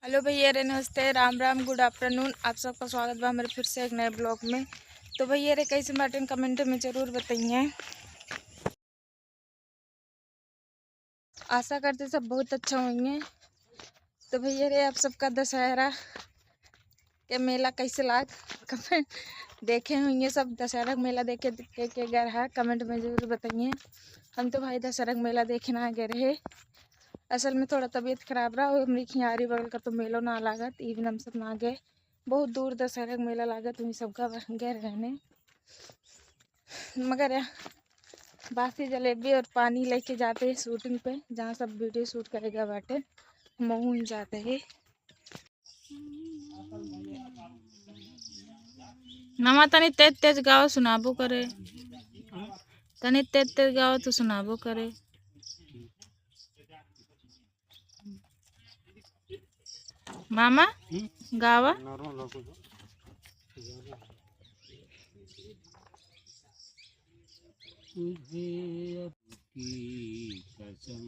Hello भैया रे, नमस्ते, राम राम, गुड आफ्टरनून। आप सबका स्वागत बा हमारे फिर से एक नए ब्लॉग में। तो भैया रे कैसे बाटन कमेंट में ज़रूर बताइए। आशा करते सब बहुत अच्छा होंगे। तो भैया रे आप सबका दशहरा के मेला कैसे लाग कमेंट देखे होंगे। सब दशहरा का मेला देखे के गए है, कमेंट में ज़रूर बताइए। हम तो भाई दशहरा का मेला देखने आ गए रहे। असल में थोड़ा तबीयत खराब रहा और हमारी खियारी बगल का तो मेलो ना लागत, इवन हम सब ना गए। बहुत दूर दशहरा का मेला लागत, तुम्हें सबका गए रहने। मगर बासी जलेबी और पानी लेके जाते हैं शूटिंग पे, जहाँ सब वीडियो शूट करेगा बाटे महून जाते हैं। नमा तनी तेज तेज गाओ सुनाबो करे, तनी तेज तेज गाओ तो सुनाबो करे। मामा गावा। तुझे अपनी कसम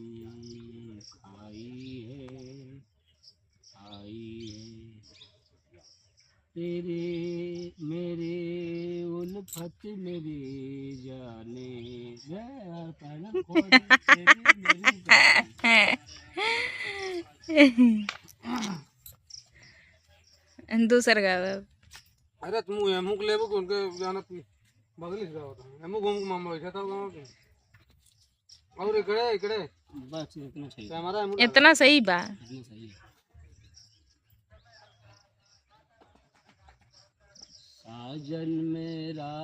खाई है तेरे मेरे उल्फत मेरे जाने दूसर गावा। अरे तुम एमुक लेबो कि उनके जाना तू बगली से गावत है एमुक घूम मामा बैठा था गांव के और इकड़े बस इतना चाहिए, हमारा एमुक इतना सही बा। इतना सही है। साजन मेरा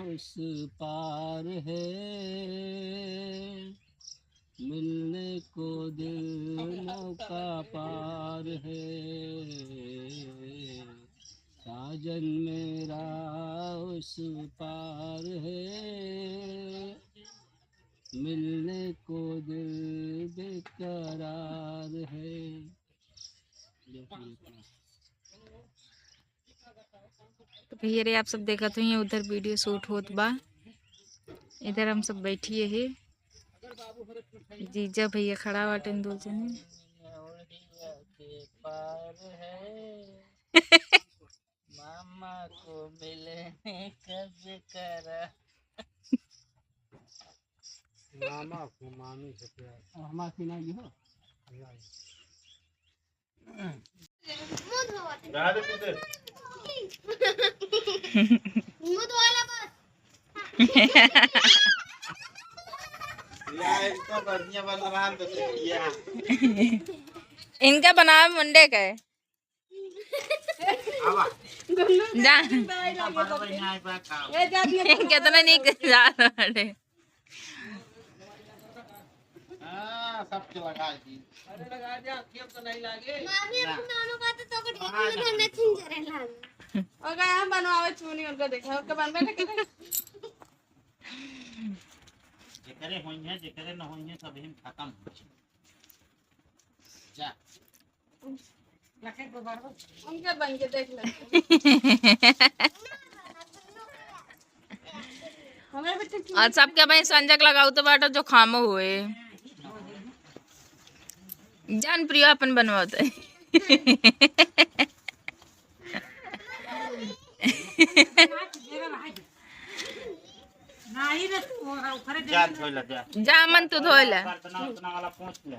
उस पार है, मिलने को दिल नौका पार है। साजन मेरा उस पार है, मिलने को दिल बेकरार है। तो भैया रे आप सब देखा तो ये उधर वीडियो शूट होत बा, इधर हम सब बैठिए है। जीजा भैया खड़ा बाटन दो जने। मामा को मिलने कब करा, मामा को मामी से प्यार हमारा सीना जी हो इनका बनावे मुंडे का है। जा कितना नहीं जा रहे। सब लगा दी। अरे लगा दिया, खेल तो नहीं लागे। मामी अपने नानों का तो ढेर में घर में छिन जरे लाग और का हम बनवावे चुनी उनका देखा उसका बनवे ना करे। जेकरे होई है जेकरे न होई है सब हम खत्म हो जा लखे को बार उनके बन के देख ले। और सबके भाई संजक लगाओ तो बाटा जो खामो हुए जान प्रिय अपन बनवाते जा मन तू धोला वाला पहुंच ले।